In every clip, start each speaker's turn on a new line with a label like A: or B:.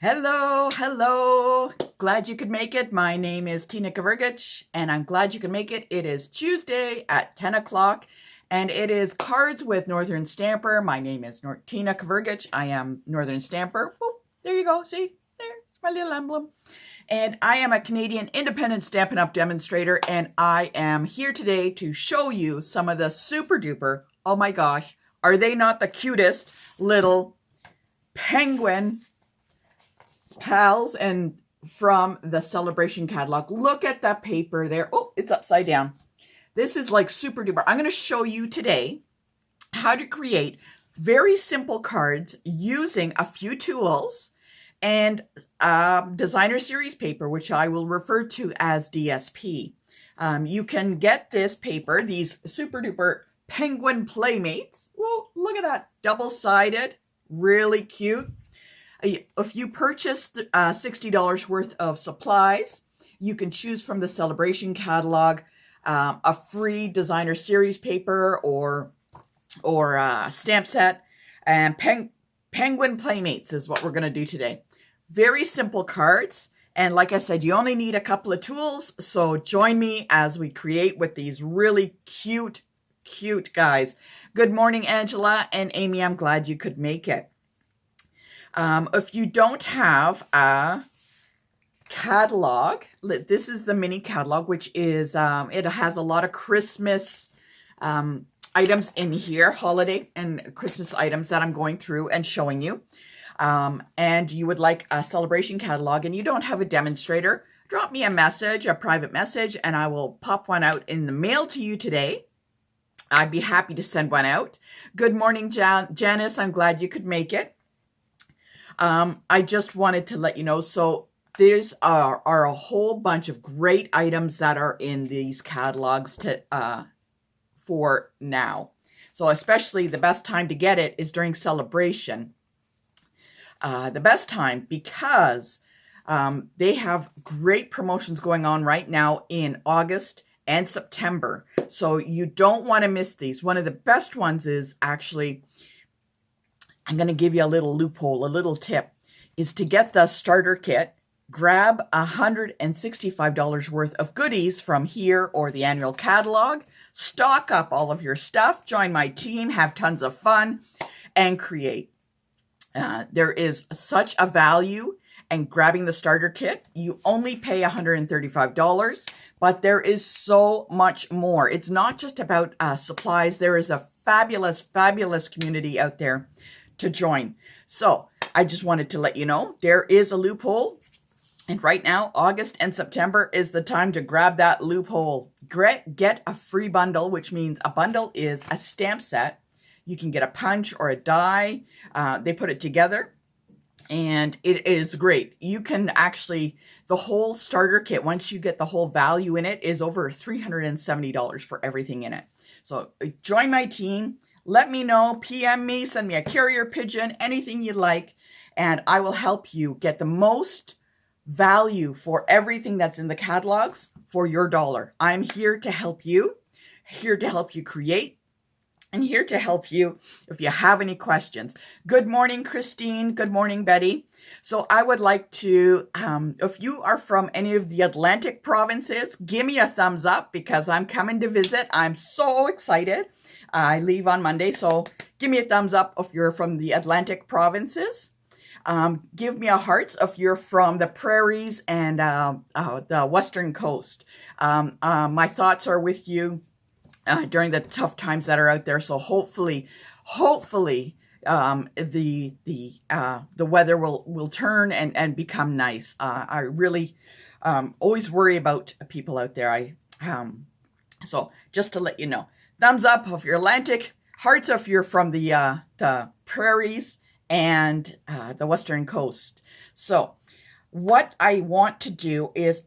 A: Hello, hello. Glad you could make it. My name is Tina Kavergich, and I'm glad you could make it. It is Tuesday at 10 o'clock, and it is Cards with Northern Stamper. My name is Tina Kavergich. I am Northern Stamper. Whoop, there you go. See, there's my little emblem. And I am a Canadian independent Stampin' Up! Demonstrator, and I am here today to show you some of the super duper, oh my gosh, are they not the cutest little penguin pals and from the Celebration catalog. Look at that paper there. Oh, it's upside down. This is like super duper. I'm going to show you today how to create very simple cards using a few tools and designer series paper, which I will refer to as DSP. You can get this paper, these super duper penguin Playmates. Whoa, look at that. Double-sided, really cute. If you purchase $60 worth of supplies, you can choose from the Celebration catalog a free designer series paper or stamp set. And Penguin Playmates is what we're going to do today. Very simple cards. And like I said, you only need a couple of tools. So join me as we create with these really cute guys. Good morning, Angela and Amy. I'm glad you could make it. If you don't have a catalog, this is the mini catalog, which is, it has a lot of Christmas items in here, holiday and Christmas items that I'm going through and showing you. And you would like a Celebration catalog and you don't have a demonstrator, drop me a message, a private message, and I will pop one out in the mail to you today. I'd be happy to send one out. Good morning, Janice. I'm glad you could make it. I just wanted to let you know, so there's are a whole bunch of great items that are in these catalogs for now. So especially the best time to get it is during Celebration. The best time because they have great promotions going on right now in August and September. So you don't want to miss these. One of the best ones is actually, I'm going to give you a little loophole, a little tip, is to get the starter kit, grab $165 worth of goodies from here or the annual catalog, stock up all of your stuff, join my team, have tons of fun, and create. There is such a value in grabbing the starter kit. You only pay $135, but there is so much more. It's not just about supplies. There is a fabulous community out there to join. So I just wanted to let you know there is a loophole, and right now August and September is the time to grab that loophole. Get a free bundle, which means a bundle is a stamp set. You can get a punch or a die. They put it together and it is great. You can actually, the whole starter kit, once you get the whole value in it, is over $370 for everything in it. So join my team. Let me know, PM me, send me a carrier pigeon, anything you like, and I will help you get the most value for everything that's in the catalogs for your dollar. I'm here to help you, create, and here to help you if you have any questions. Good morning, Christine. Good morning, Betty. So I would like to, if you are from any of the Atlantic provinces, give me a thumbs up because I'm coming to visit. I'm so excited. I leave on Monday, so give me a thumbs up if you're from the Atlantic provinces. Give me a heart if you're from the prairies and the western coast. My thoughts are with you during the tough times that are out there. So hopefully, the weather will turn and become nice. I really always worry about people out there. So just to let you know. Thumbs up if you're Atlantic, hearts if you're from the prairies and the western coast. So what I want to do is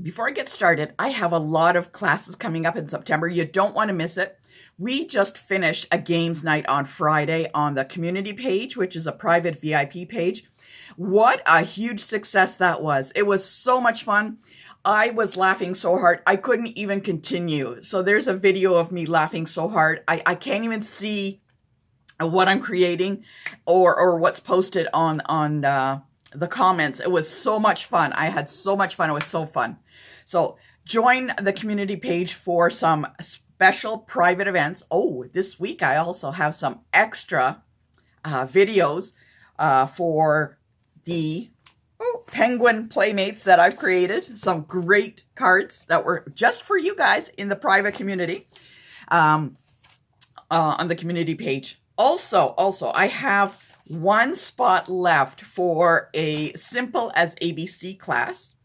A: before I get started, I have a lot of classes coming up in September. You don't want to miss it. We just finished a games night on Friday on the community page, which is a private VIP page. What a huge success that was. It was so much fun. I was laughing so hard, I couldn't even continue. So there's a video of me laughing so hard. I can't even see what I'm creating or what's posted on the comments. It was so much fun. I had so much fun. It was so fun. So join the community page for some special private events. Oh, this week I also have some extra videos for the penguin playmates that I've created. Some great cards that were just for you guys in the private community on the community page. Also, I have one spot left for a simple as ABC class,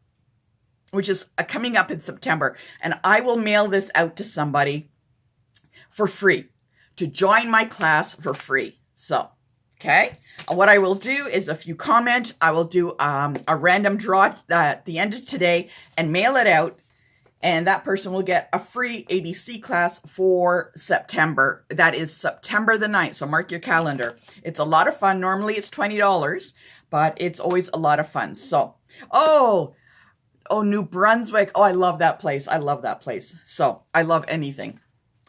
A: which is coming up in September. And I will mail this out to somebody for free to join my class for free. So, okay. What I will do is if you comment, I will do a random draw at the end of today and mail it out. And that person will get a free ABC class for September. That is September the 9th. So mark your calendar. It's a lot of fun. Normally it's $20, but it's always a lot of fun. So, oh, New Brunswick. Oh, I love that place. I love that place. So I love anything.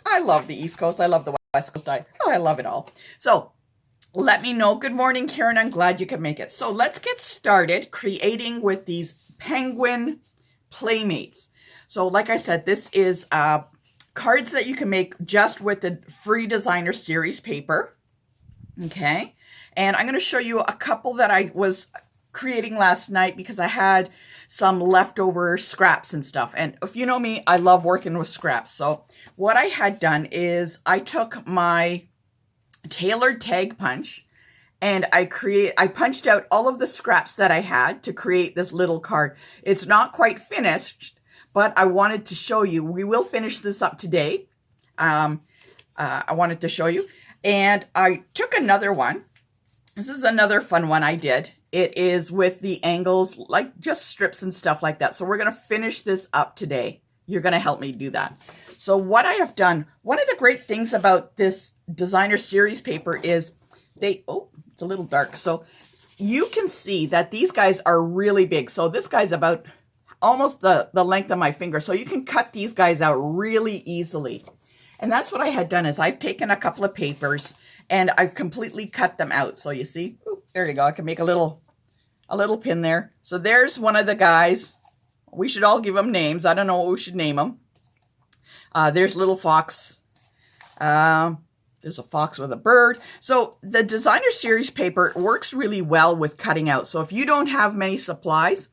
A: I love the East Coast. I love the West Coast. I love it all. So let me know. Good morning, Karen. I'm glad you could make it. So let's get started creating with these penguin playmates. So like I said, this is cards that you can make just with the free designer series paper. Okay. And I'm going to show you a couple that I was creating last night because I had some leftover scraps and stuff. And if you know me, I love working with scraps. So what I had done is I took my tailored tag punch and I punched out all of the scraps that I had to create this little card. It's not quite finished, but I wanted to show you. We will finish this up today. I wanted to show you. And I took another one. This is another fun one I did. It is with the angles, like just strips and stuff like that. So we're going to finish this up today. You're going to help me do that. So what I have done, one of the great things about this designer series paper is oh, it's a little dark. So you can see that these guys are really big. So this guy's about almost the length of my finger. So you can cut these guys out really easily. And that's what I had done is I've taken a couple of papers and I've completely cut them out. So you see, ooh, there you go. I can make a little pin there. So there's one of the guys. We should all give them names. I don't know what we should name them. There's little fox. There's a fox with a bird. So the designer series paper works really well with cutting out. So if you don't have many supplies,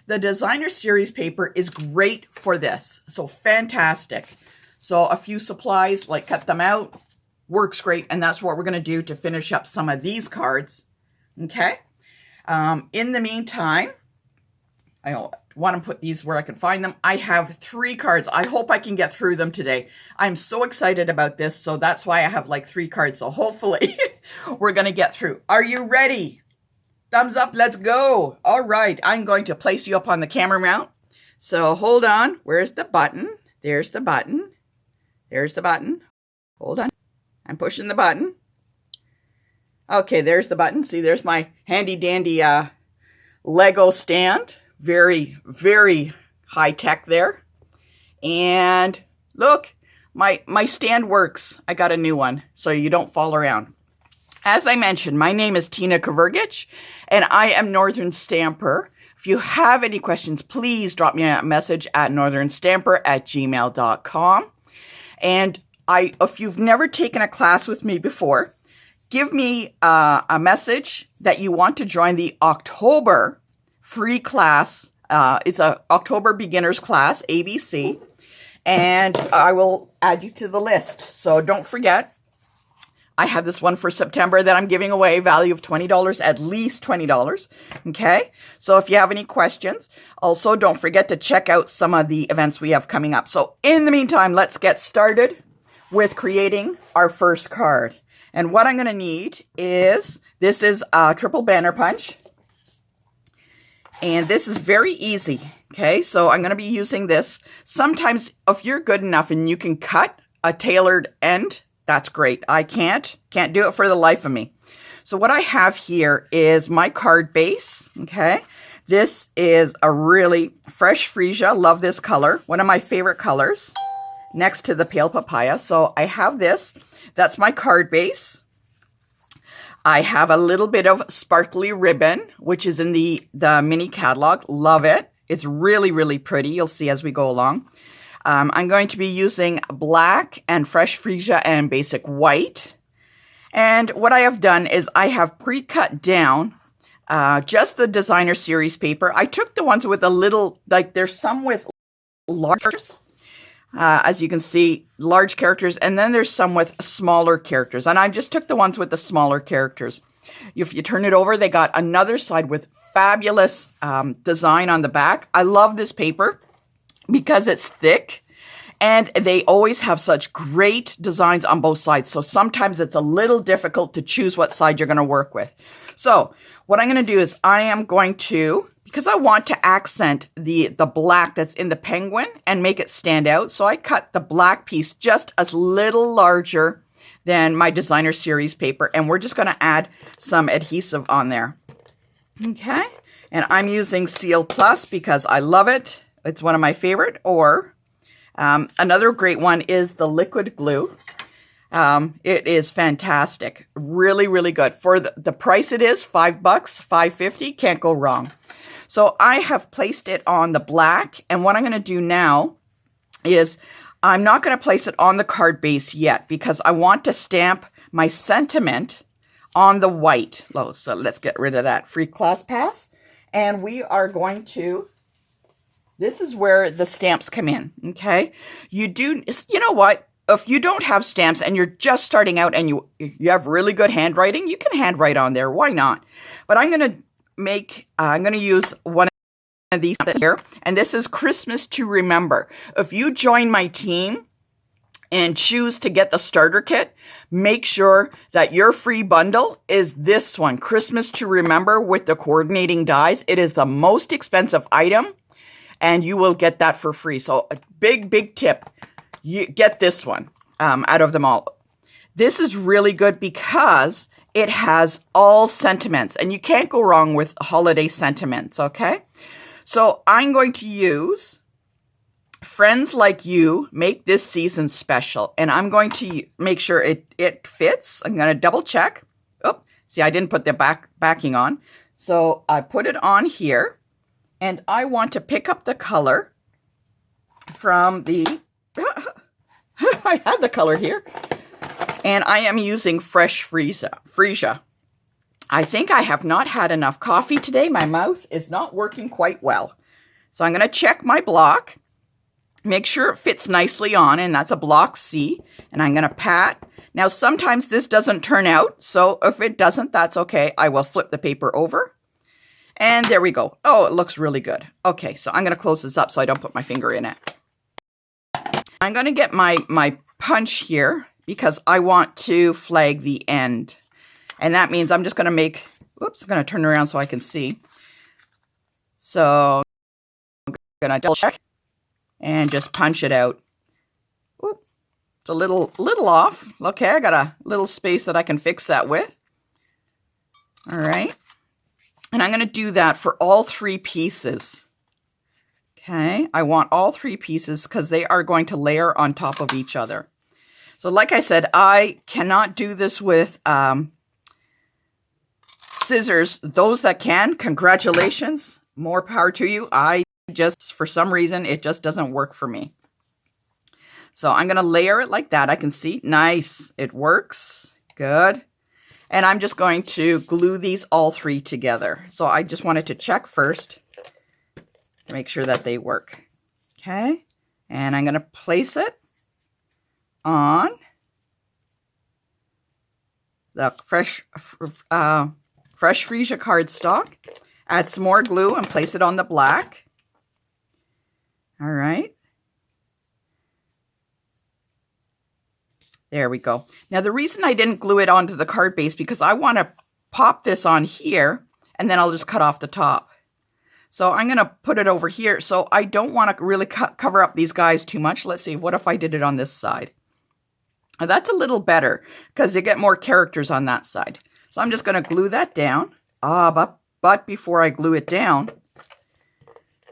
A: the designer series paper is great for this. So fantastic. So a few supplies, like cut them out, works great. And that's what we're going to do to finish up some of these cards. Okay. In the meantime, I want to put these where I can find them. I have 3 cards. I hope I can get through them today. I'm so excited about this. So that's why I have like 3 cards. So hopefully we're going to get through. Are you ready? Thumbs up, let's go. All right, I'm going to place you up on the camera mount. So hold on, where's the button? There's the button. There's the button. Hold on, I'm pushing the button. Okay, there's the button. See, there's my handy dandy Lego stand. Very, very high tech there. And look, my stand works. I got a new one, so you don't fall around. As I mentioned, my name is Tina Kavergich, and I am Northern Stamper. If you have any questions, please drop me a message at northernstamper@gmail.com. And if you've never taken a class with me before, give me a message that you want to join the October free class. It's an October beginners class, ABC, and I will add you to the list. So don't forget. I have this one for September that I'm giving away, value of $20, at least $20. Okay, so if you have any questions, also don't forget to check out some of the events we have coming up. So in the meantime, let's get started with creating our first card. And what I'm going to need is, this is a triple banner punch. And this is very easy. Okay, so I'm going to be using this. Sometimes if you're good enough and you can cut a tailored end, that's great. I can't do it for the life of me. So what I have here is my card base, okay? This is a really fresh freesia. Love this color. One of my favorite colors next to the pale papaya. So I have this. That's my card base. I have a little bit of sparkly ribbon, which is in the mini catalog. Love it. It's really, really pretty. You'll see as we go along. I'm going to be using black and fresh freesia and basic white. And what I have done is I have pre-cut down just the designer series paper. I took the ones with a little, like there's some with large, as you can see, large characters, and then there's some with smaller characters. And I just took the ones with the smaller characters. If you turn it over, they got another side with fabulous design on the back. I love this paper because it's thick. And they always have such great designs on both sides. So sometimes it's a little difficult to choose what side you're going to work with. So what I'm going to do is I am going to, because I want to accent the black that's in the penguin and make it stand out. So I cut the black piece just a little larger than my designer series paper. And we're just going to add some adhesive on there. Okay. And I'm using Seal Plus because I love it. It's one of my favorite. Or another great one is the liquid glue. It is fantastic. Really, really good. For the price it is, $5, $5.50, can't go wrong. So I have placed it on the black. And what I'm going to do now is I'm not going to place it on the card base yet because I want to stamp my sentiment on the white. Oh, so let's get rid of that free class pass. And we are going to... This is where the stamps come in, okay? You know what? If you don't have stamps and you're just starting out and you have really good handwriting, you can handwrite on there. Why not? But I'm going to use one of these here, and this is Christmas to Remember. If you join my team and choose to get the starter kit, make sure that your free bundle is this one, Christmas to Remember with the coordinating dies. It is the most expensive item. And you will get that for free. So a big, big tip. You get this one out of them all. This is really good because it has all sentiments. And you can't go wrong with holiday sentiments, okay? So I'm going to use Friends Like You Make This Season Special. And I'm going to make sure it fits. I'm going to double check. Oh, see, I didn't put the backing on. So I put it on here. And I want to pick up the color from the, I had the color here. And I am using fresh freesia. I think I have not had enough coffee today. My mouth is not working quite well. So I'm going to check my block. Make sure it fits nicely on. And that's a block C. And I'm going to pat. Now, sometimes this doesn't turn out. So if it doesn't, that's okay. I will flip the paper over. And there we go. Oh, it looks really good. Okay, so I'm going to close this up so I don't put my finger in it. I'm going to get my punch here because I want to flag the end. And that means I'm just going to make, oops, I'm going to turn around so I can see. So I'm going to double check and just punch it out. Oop, it's a little off. Okay, I got a little space that I can fix that with. All right. And I'm going to do that for all three pieces. Okay, I want all three pieces because they are going to layer on top of each other. So like I said, I cannot do this with scissors. Those that can, congratulations, more power to you. I just, for some reason, it just doesn't work for me. So I'm going to layer it like that. I can see, nice, it works, good. And I'm just going to glue these all three together. So I just wanted to check first to make sure that they work. Okay. And I'm going to place it on the fresh freesia cardstock. Add some more glue and place it on the black. All right. There we go. Now, the reason I didn't glue it onto the card base because I want to pop this on here and then I'll just cut off the top. So I'm going to put it over here. So I don't want to really cover up these guys too much. Let's see. What if I did it on this side? Now, that's a little better because you get more characters on that side. So I'm just going to glue that down. But before I glue it down,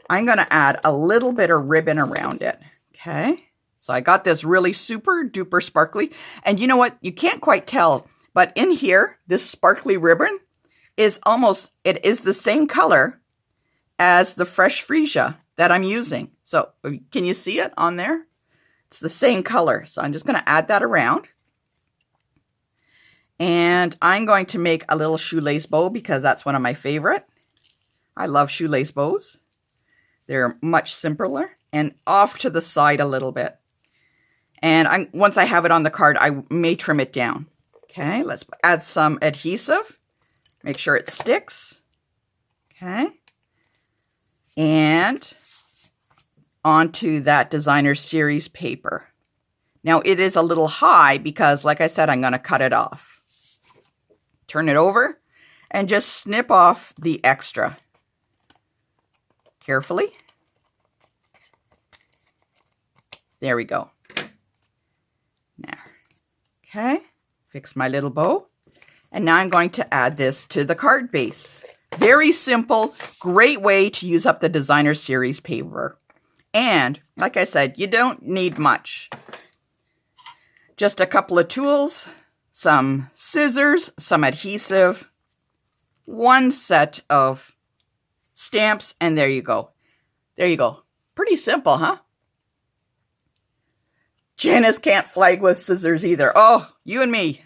A: I'm going to add a little bit of ribbon around it. Okay. So I got this really super duper sparkly. And you know what? You can't quite tell But in here, this sparkly ribbon is it is the same color as the fresh freesia that I'm using. So can you see it on there? It's the same color. So I'm just going to add that around. And I'm going to make a little shoelace bow because that's one of my favorite. I love shoelace bows. They're much simpler. And off to the side a little bit. And once I have it on the card, I may trim it down. Okay, let's add some adhesive. Make sure it sticks. Okay. And onto that designer series paper. Now it is a little high because, like I said, I'm going to cut it off. Turn it over and just snip off the extra. Carefully. There we go. Now, okay, fix my little bow. And now I'm going to add this to the card base. Very simple, great way to use up the designer series paper. And like I said, you don't need much. Just a couple of tools, some scissors, some adhesive, one set of stamps, and there you go. There you go. Pretty simple, huh? Janice can't flag with scissors either. Oh, you and me,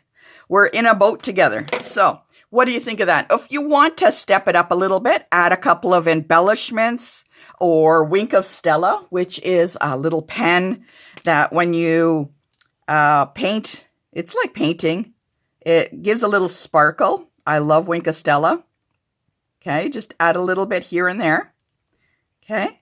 A: we're in a boat together. So what do you think of that? If you want to step it up a little bit, add a couple of embellishments or Wink of Stella, which is a little pen that when you paint, it's like painting. It gives a little sparkle. I love Wink of Stella. Okay, just add a little bit here and there. Okay,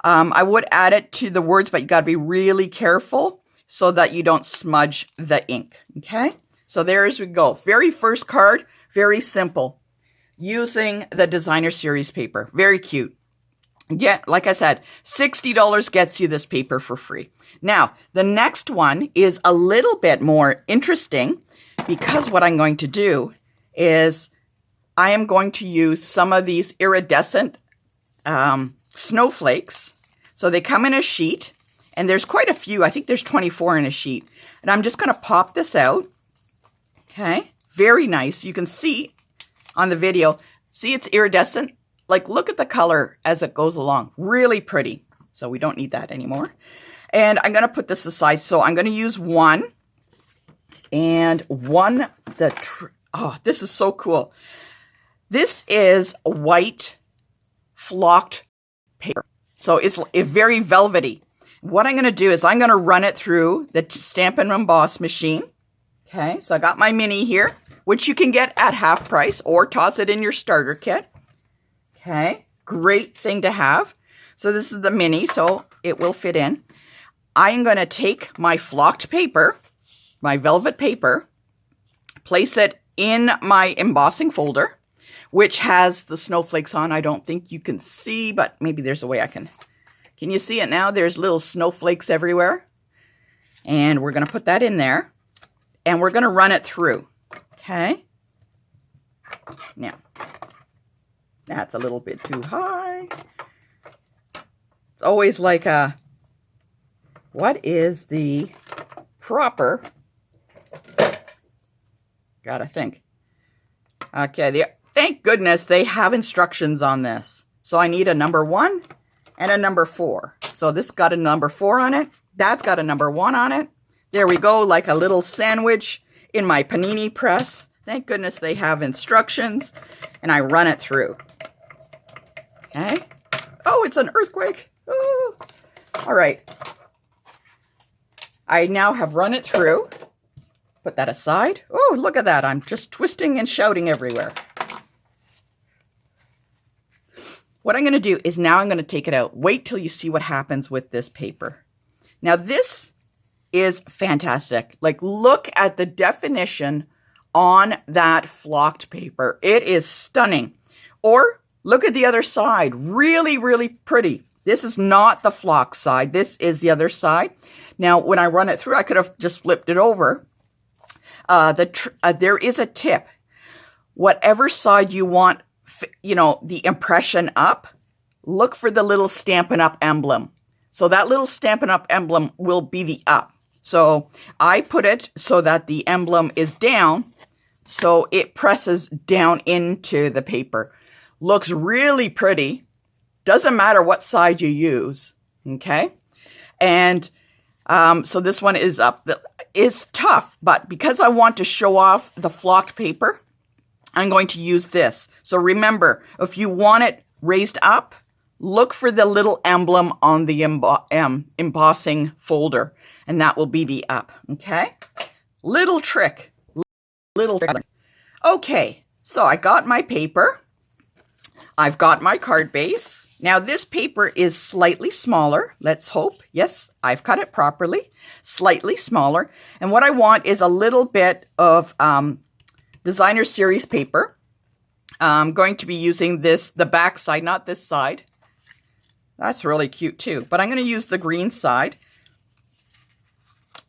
A: I would add it to the words, but you got to be really careful so that you don't smudge the ink. Okay, so there we go. Very first card, very simple. Using the designer series paper. Very cute. Yeah, like I said, $60 gets you this paper for free. Now, the next one is a little bit more interesting because what I'm going to do is I am going to use some of these iridescent snowflakes. So they come in a sheet, and there's quite a few. I think there's 24 in a sheet. And I'm just going to pop this out. Okay, very nice. You can see on the video, see it's iridescent. Like, look at the color as it goes along. Really pretty. So we don't need that anymore. And I'm going to put this aside. So I'm going to use one. And one, oh, this is so cool. This is white flocked paper. So it's very velvety. What I'm going to do is I'm going to run it through the Stamp and Emboss machine. Okay, so I got my mini here, which you can get at half price or toss it in your starter kit. Okay, great thing to have. So this is the mini, so it will fit in. I'm going to take my flocked paper, my velvet paper, place it in my embossing folder, which has the snowflakes on. I don't think you can see, but maybe there's a way I can. Can you see it now? There's little snowflakes everywhere. And we're going to put that in there. And we're going to run it through. Okay. Now, that's a little bit too high. It's always like what is the proper? Gotta think. Okay, thank goodness they have instructions on this. So I need a number 1 and a number 4. So this got a number 4 on it. That's got a number 1 on it. There we go, like a little sandwich in my panini press. Thank goodness they have instructions. And I run it through. Okay. Oh, it's an earthquake. Oh. All right. I now have run it through. Put that aside. Oh, look at that. I'm just twisting and shouting everywhere. What I'm going to do is now I'm going to take it out. Wait till you see what happens with this paper. Now this is fantastic. Like, look at the definition on that flocked paper. It is stunning. Or look at the other side. Really, really pretty. This is not the flock side. This is the other side. Now, when I run it through, I could have just flipped it over. There is a tip. Whatever side you want, the impression up, look for the little Stampin' Up! Emblem. So that little Stampin' Up! Emblem will be the up. So I put it so that the emblem is down. so it presses down into the paper. Looks really pretty. Doesn't matter what side you use, okay? And so this one is up. It's tough, but because I want to show off the flocked paper, I'm going to use this. So remember, if you want it raised up, look for the little emblem on the embossing folder, and that will be the up, okay? Little trick. Okay, so I got my paper. I've got my card base. Now this paper is slightly smaller. Let's hope. Yes, I've cut it properly. Slightly smaller. And what I want is a little bit of designer series paper. I'm going to be using this, the back side, not this side. That's really cute too. But I'm going to use the green side.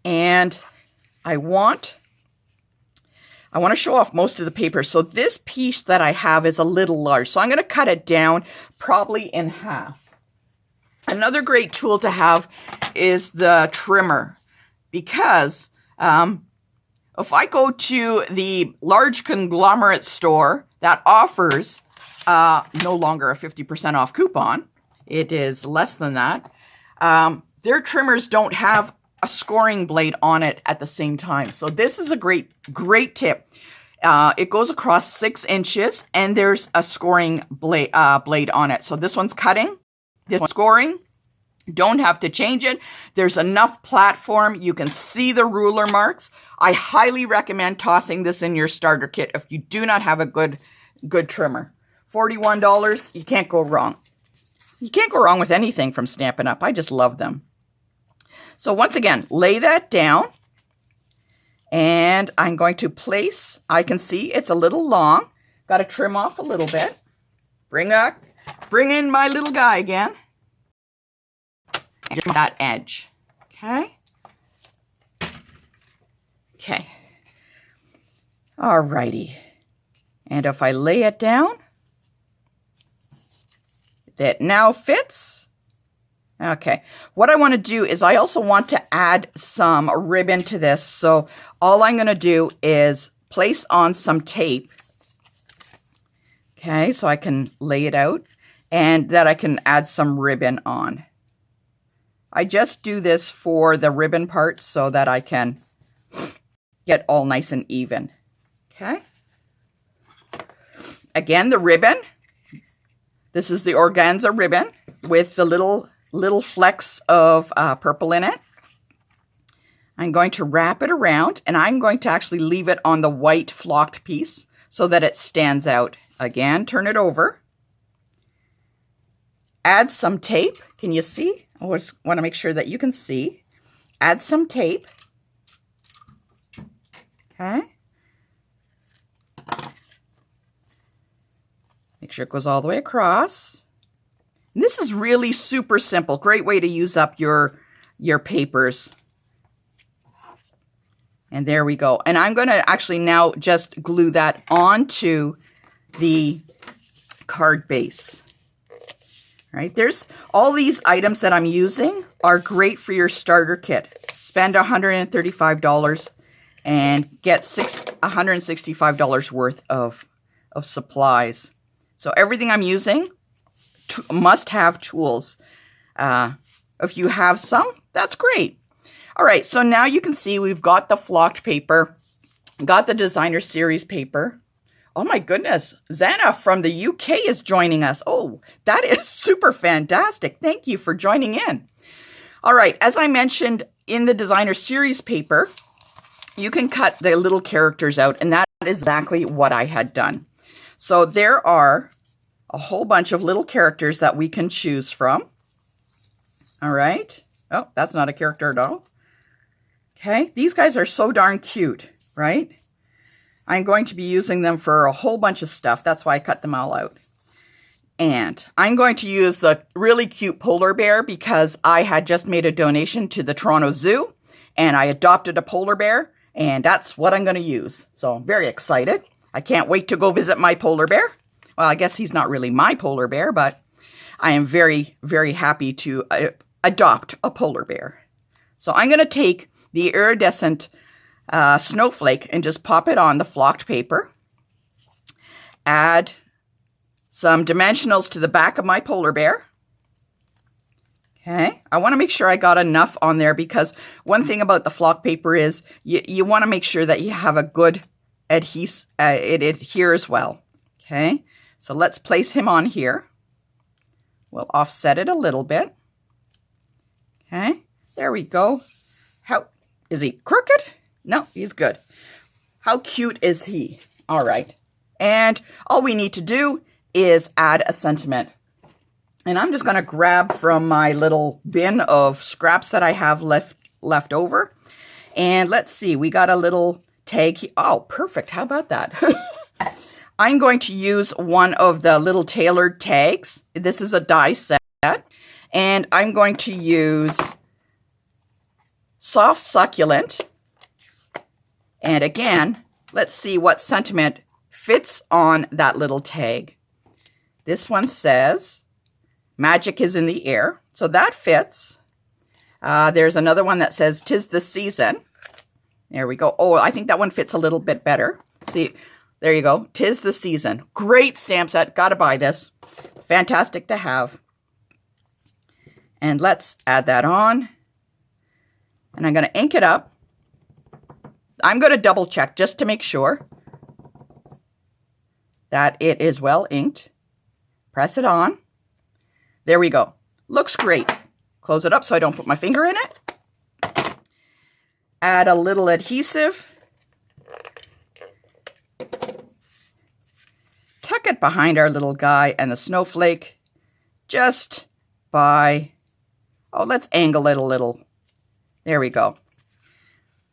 A: And I want to show off most of the paper. So this piece that I have is a little large. So I'm going to cut it down probably in half. Another great tool to have is the trimmer. Because if I go to the large conglomerate store that offers no longer a 50% off coupon, it is less than that, their trimmers don't have a scoring blade on it at the same time. So this is a great tip. It goes across 6 inches and there's a scoring blade on it. So this one's cutting, this one's scoring. Don't have to change it. There's enough platform. You can see the ruler marks. I highly recommend tossing this in your starter kit if you do not have a good trimmer. $41, you can't go wrong. You can't go wrong with anything from Stampin' Up. I just love them. So once again, lay that down, and I'm going to place, I can see it's a little long. Got to trim off a little bit. Bring in my little guy again. And just that edge, okay? Okay. Alrighty. And if I lay it down, it now fits. Okay, what I want to do is I also want to add some ribbon to this. So all I'm going to do is place on some tape. Okay, so I can lay it out and that I can add some ribbon on. I just do this for the ribbon part so that I can get all nice and even. Okay. Again, the ribbon. This is the organza ribbon with the little flecks of purple in it. I'm going to wrap it around, and I'm going to actually leave it on the white flocked piece so that it stands out. Again, turn it over. Add some tape. Can you see? I just want to make sure that you can see. Add some tape. Okay. Make sure it goes all the way across. And this is really super simple. Great way to use up your papers. And there we go. And I'm going to actually now just glue that onto the card base. Right? There's all these items that I'm using are great for your starter kit. Spend $135 and get $165 worth of supplies. So everything I'm using must have tools. If you have some, that's great. All right, so now you can see we've got the flocked paper, got the designer series paper. Oh my goodness, Zana from the UK is joining us. Oh, that is super fantastic. Thank you for joining in. All right, as I mentioned in the designer series paper, you can cut the little characters out, and that is exactly what I had done. So there are a whole bunch of little characters that we can choose from. All right. Oh, that's not a character at all. Okay, these guys are so darn cute, right? I'm going to be using them for a whole bunch of stuff. That's why I cut them all out. And I'm going to use the really cute polar bear because I had just made a donation to the Toronto Zoo and I adopted a polar bear, and that's what I'm going to use. So I'm very excited. I can't wait to go visit my polar bear. Well, I guess he's not really my polar bear, but I am very, very happy to adopt a polar bear. So I'm going to take the iridescent snowflake and just pop it on the flocked paper. Add some dimensionals to the back of my polar bear. Okay, I want to make sure I got enough on there because one thing about the flock paper is you want to make sure that you have a good adhesive, it adheres well. Okay, so let's place him on here. We'll offset it a little bit. Okay, there we go. How is he crooked? No, he's good. How cute is he? All right, and all we need to do is add a sentiment. And I'm just going to grab from my little bin of scraps that I have left over. And let's see, we got a little tag. Oh, perfect. How about that? I'm going to use one of the little tailored tags. This is a die set. And I'm going to use Soft Succulent. And again, let's see what sentiment fits on that little tag. This one says, magic is in the air. So that fits. There's another one that says, 'tis the season. There we go. Oh, I think that one fits a little bit better. See, there you go. 'Tis the season. Great stamp set. Gotta buy this. Fantastic to have. And let's add that on. And I'm going to ink it up. I'm going to double check just to make sure that it is well inked. Press it on. There we go. Looks great. Close it up so I don't put my finger in it. Add a little adhesive. Tuck it behind our little guy and the snowflake just by, oh, let's angle it a little. There we go.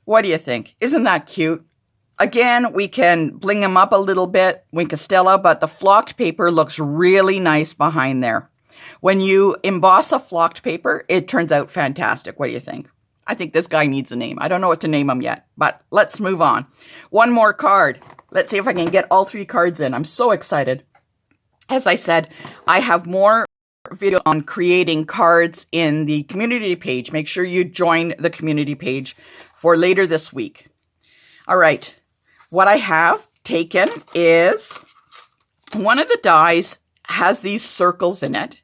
A: What do you think? Isn't that cute? Again, we can bling him up a little bit, Wink Stella, but the flocked paper looks really nice behind there. When you emboss a flocked paper, it turns out fantastic. What do you think? I think this guy needs a name. I don't know what to name him yet, but let's move on. One more card. Let's see if I can get all 3 cards in. I'm so excited. As I said, I have more video on creating cards in the community page. Make sure you join the community page for later this week. All right. What I have taken is one of the dies has these circles in it.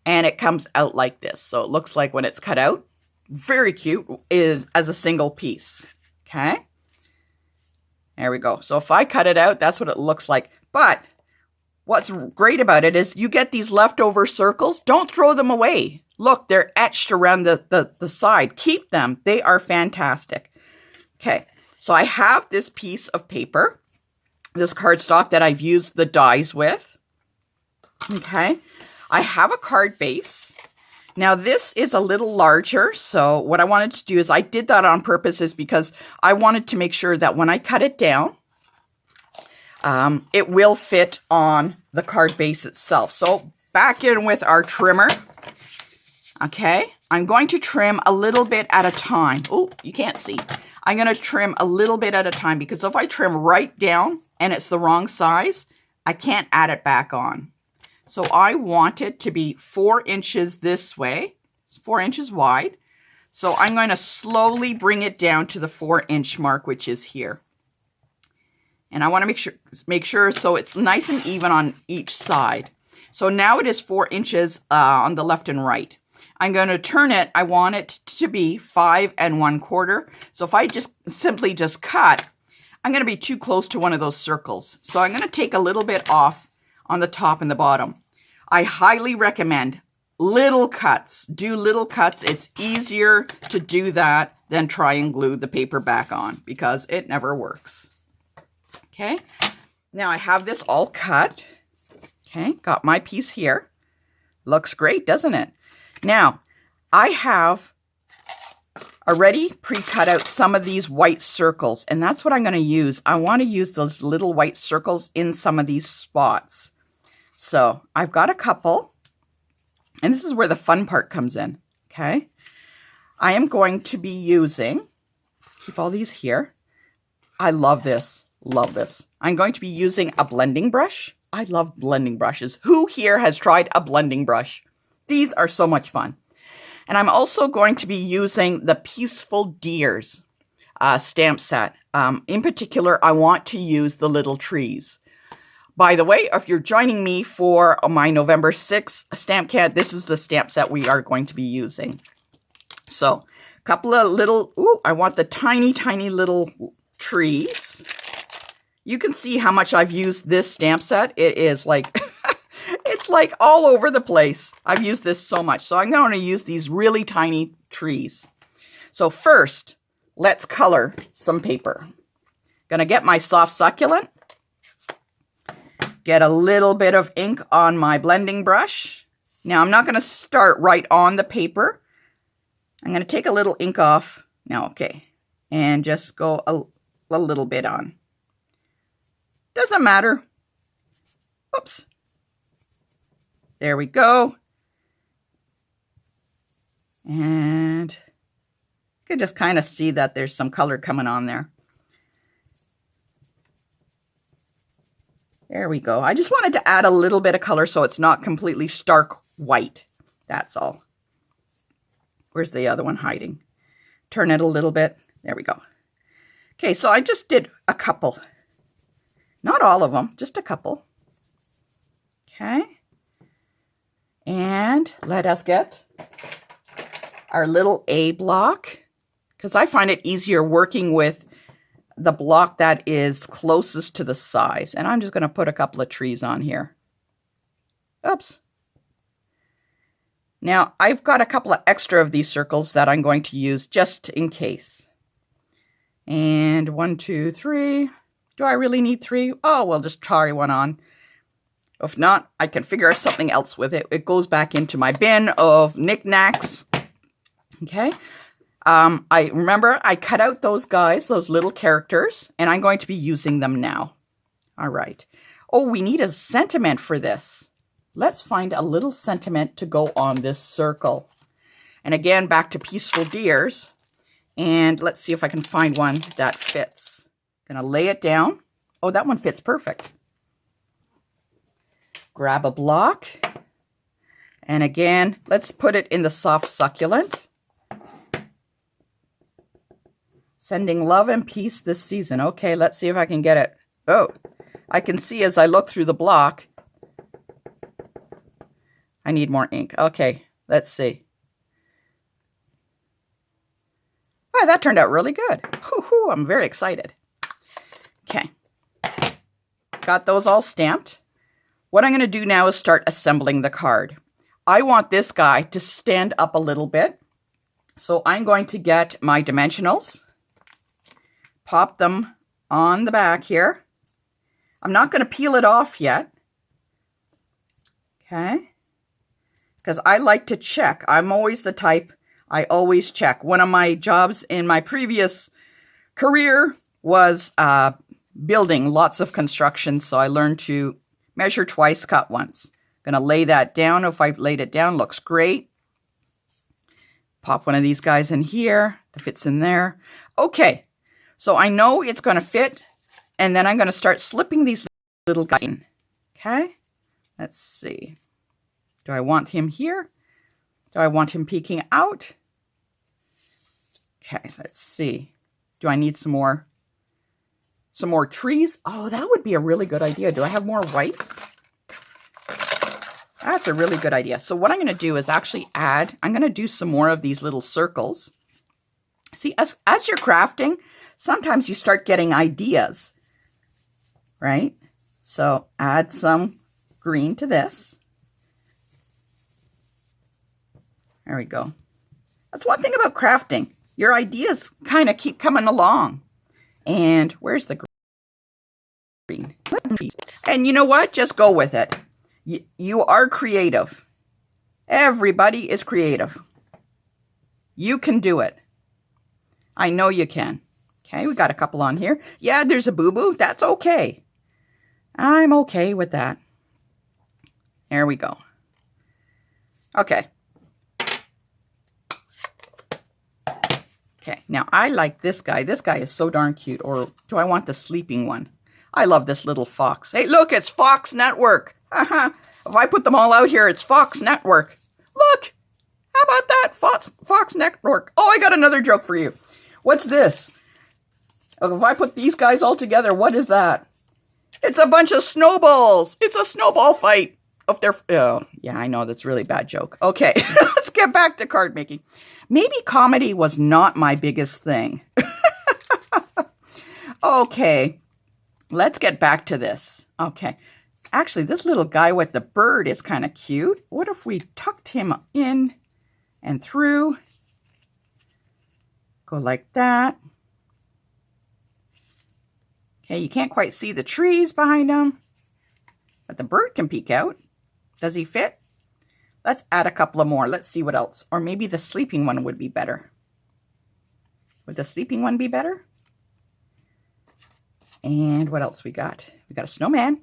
A: And it comes out like this. So it looks like when it's cut out, very cute, is as a single piece. Okay. There we go. So if I cut it out, that's what it looks like. But what's great about it is you get these leftover circles. Don't throw them away. Look, they're etched around the side. Keep them. They are fantastic. Okay. So I have this piece of paper, this cardstock that I've used the dies with. Okay. I have a card base. Now this is a little larger, so what I wanted to do is I did that on purpose is because I wanted to make sure that when I cut it down, it will fit on the card base itself. So back in with our trimmer. Okay, I'm going to trim a little bit at a time. Oh, you can't see. I'm going to trim a little bit at a time because if I trim right down and it's the wrong size, I can't add it back on. So I want it to be 4 inches this way. It's 4 inches wide. So I'm going to slowly bring it down to the 4-inch mark, which is here. And I want to make sure so it's nice and even on each side. So now it is 4 inches on the left and right. I'm going to turn it. I want it to be 5 1/4. So if I simply cut, I'm going to be too close to one of those circles. So I'm going to take a little bit off on the top and the bottom. I highly recommend little cuts. Do little cuts. It's easier to do that than try and glue the paper back on because it never works. Okay. Now I have this all cut. Okay. Got my piece here. Looks great, doesn't it? Now I have already pre-cut out some of these white circles, and that's what I'm going to use. I want to use those little white circles in some of these spots. So I've got a couple, and this is where the fun part comes in, okay? I am going to be using, keep all these here. I love this, love this. I'm going to be using a blending brush. I love blending brushes. Who here has tried a blending brush? These are so much fun. And I'm also going to be using the Peaceful Deers. stamp set. In particular, I want to use the little trees. By the way, if you're joining me for my November 6th stamp can, this is the stamp set we are going to be using. So, a couple of little, I want the tiny, tiny little trees. You can see how much I've used this stamp set. It is like, it's like all over the place. I've used this so much. So I'm going to use these really tiny trees. So first, let's color some paper. Gonna get my soft succulent. Get a little bit of ink on my blending brush. Now I'm not gonna start right on the paper. I'm gonna take a little ink off. Now, okay. And just go a little bit on. Doesn't matter. Oops. There we go. And you can just kind of see that there's some color coming on there. There we go. I just wanted to add a little bit of color so it's not completely stark white. That's all. Where's the other one hiding? Turn it a little bit. There we go. Okay, so I just did a couple. Not all of them, just a couple. Okay. And let us get our little A block, because I find it easier working with the block that is closest to the size. And I'm just going to put a couple of trees on here. Oops. Now, I've got a couple of extra of these circles that I'm going to use just in case. And 1, 2, 3. Do I really need 3? Oh, we'll just try one on. If not, I can figure out something else with it. It goes back into my bin of knickknacks. Okay. I remember I cut out those guys, those little characters, and I'm going to be using them now. All right. Oh, we need a sentiment for this. Let's find a little sentiment to go on this circle. And again, back to Peaceful Deers. And let's see if I can find one that fits. Gonna lay it down. Oh, that one fits perfect. Grab a block. And again, let's put it in the soft succulent. Sending love and peace this season. Okay, let's see if I can get it. Oh, I can see as I look through the block. I need more ink. Okay, let's see. Oh, that turned out really good. Hoo-hoo, I'm very excited. Okay. Got those all stamped. What I'm going to do now is start assembling the card. I want this guy to stand up a little bit. So I'm going to get my dimensionals. Pop them on the back here. I'm not going to peel it off yet. Okay. Because I like to check. I'm always the type, I always check. One of my jobs in my previous career was building lots of construction. So I learned to measure twice, cut once. Going to lay that down. If I laid it down, looks great. Pop one of these guys in here. That fits in there. Okay. So I know it's going to fit, and then I'm going to start slipping these little guys in. Okay, let's see. Do I want him here? Do I want him peeking out? Okay, let's see. Do I need some more trees? Oh, that would be a really good idea. Do I have more white? That's a really good idea. So what I'm going to do is actually I'm going to do some more of these little circles. See, as you're crafting, sometimes you start getting ideas, right? So add some green to this. There we go. That's one thing about crafting. Your ideas kind of keep coming along. And where's the green? And you know what? Just go with it. You are creative. Everybody is creative. You can do it. I know you can. Okay, we got a couple on here. Yeah, there's a boo-boo. That's okay. I'm okay with that. There we go. Okay. Okay, now I like this guy. This guy is so darn cute. Or do I want the sleeping one? I love this little fox. Hey, look, it's Fox Network. If I put them all out here, it's Fox Network. Look, how about that? Fox Network. Oh, I got another joke for you. What's this? If I put these guys all together, what is that? It's a bunch of snowballs. It's a snowball fight. Oh, yeah, I know that's a really bad joke. Okay, let's get back to card making. Maybe comedy was not my biggest thing. Okay, let's get back to this. Okay, actually, this little guy with the bird is kind of cute. What if we tucked him in and through? Go like that. Okay, you can't quite see the trees behind him, but the bird can peek out. Does he fit? Let's add a couple of more. Let's see what else. Or maybe the sleeping one would be better. Would the sleeping one be better? And what else we got? We got a snowman.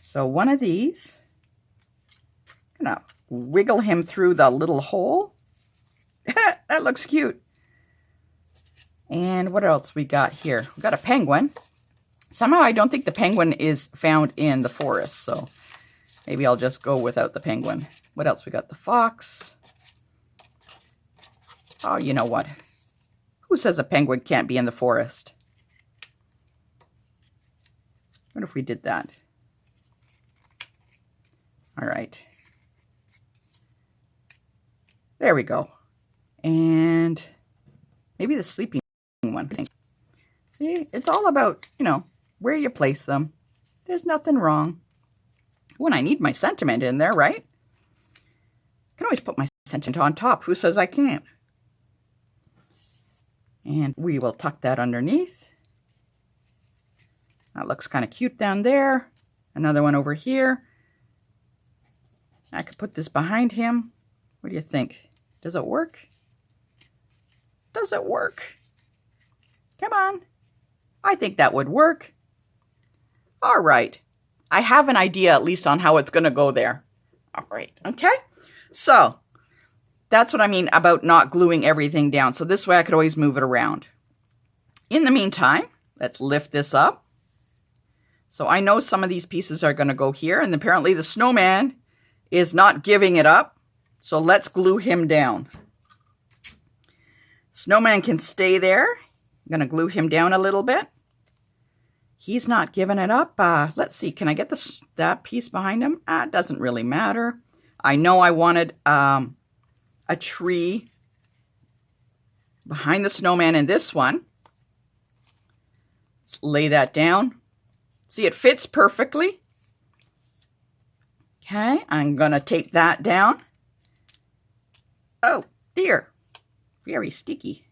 A: So one of these, I'm gonna wiggle him through the little hole. That looks cute. And what else we got here? We got a penguin. Somehow I don't think the penguin is found in the forest, so maybe I'll just go without the penguin. What else we got? The fox. Oh, you know what? Who says a penguin can't be in the forest? What if we did that? All right. There we go. And maybe the sleeping one. See, it's all about, you know, where you place them. There's nothing wrong. When I need my sentiment in there, right? I can always put my sentiment on top. Who says I can't? And we will tuck that underneath. That looks kind of cute down there. Another one over here. I could put this behind him. What do you think? Does it work? Does it work? Come on. I think that would work. All right. I have an idea at least on how it's going to go there. All right. Okay. So that's what I mean about not gluing everything down. So this way I could always move it around. In the meantime, let's lift this up. So I know some of these pieces are going to go here, and apparently the snowman is not giving it up. So let's glue him down. Snowman can stay there. I'm going to glue him down a little bit. He's not giving it up. Let's see. Can I get that piece behind him? It doesn't really matter. I know I wanted a tree behind the snowman in this one. Let's lay that down. See, it fits perfectly. Okay, I'm going to take that down. Oh, dear. Very sticky.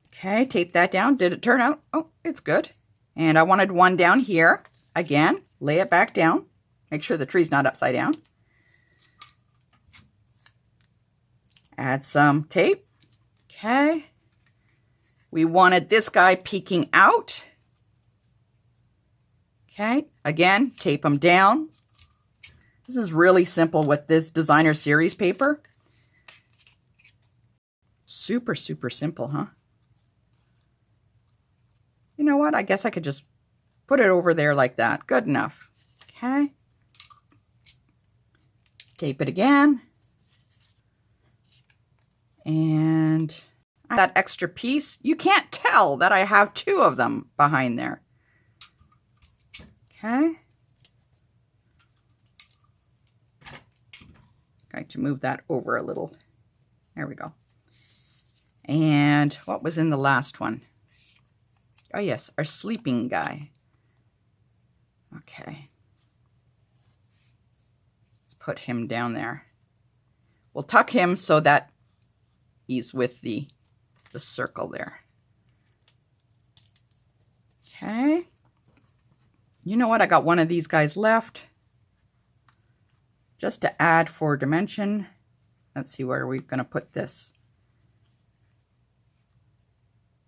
A: Okay, tape that down. Did it turn out? Oh, it's good. And I wanted one down here. Again, lay it back down. Make sure the tree's not upside down. Add some tape. Okay. We wanted this guy peeking out. Okay, again, tape them down. This is really simple with this designer series paper. Super, super simple, huh? You know what? I guess I could just put it over there like that. Good enough. Okay. Tape it again. And that extra piece, you can't tell that I have two of them behind there. Okay. Going to move that over a little. There we go. And what was in the last one? Oh yes, our sleeping guy. Okay. Let's put him down there. We'll tuck him so that he's with the circle there. Okay. You know what? I got one of these guys left. Just to add for dimension. Let's see where we're going to put this.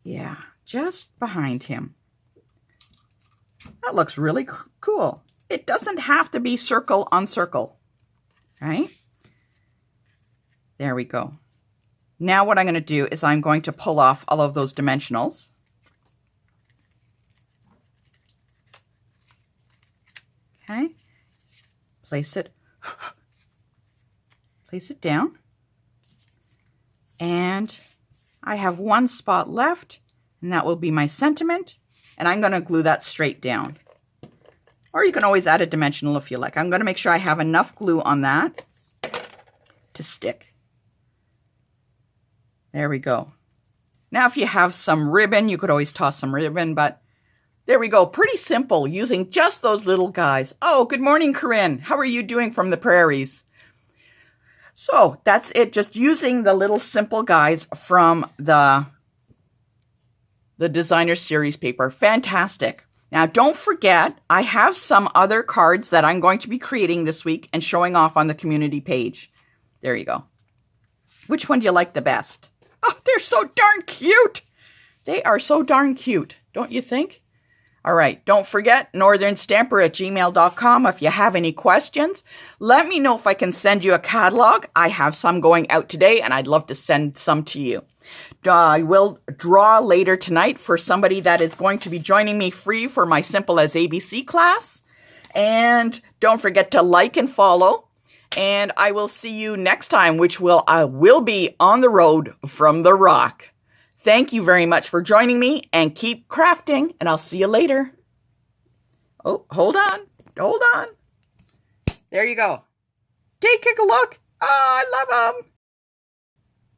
A: Yeah, just behind him. That looks really cool. It doesn't have to be circle on circle, right? There we go. Now what I'm going to do is I'm going to pull off all of those dimensionals. Okay. Place it down. And I have one spot left, and that will be my sentiment. And I'm going to glue that straight down. Or you can always add a dimensional if you like. I'm going to make sure I have enough glue on that to stick. There we go. Now, if you have some ribbon, you could always toss some ribbon, but there we go. Pretty simple using just those little guys. Oh, good morning, Corinne. How are you doing from the prairies? So that's it. Just using the little simple guys from the designer series paper. Fantastic. Now, don't forget, I have some other cards that I'm going to be creating this week and showing off on the community page. There you go. Which one do you like the best? Oh, they're so darn cute. They are so darn cute, don't you think? All right, don't forget, northernstamper@gmail.com. If you have any questions, let me know if I can send you a catalog. I have some going out today, and I'd love to send some to you. I will draw later tonight for somebody that is going to be joining me free for my Simple as ABC class. And don't forget to like and follow. And I will see you next time, which I will be on the road from the rock. Thank you very much for joining me, and keep crafting, and I'll see you later. Oh, hold on. Hold on. There you go. Take a look. Oh, I love them.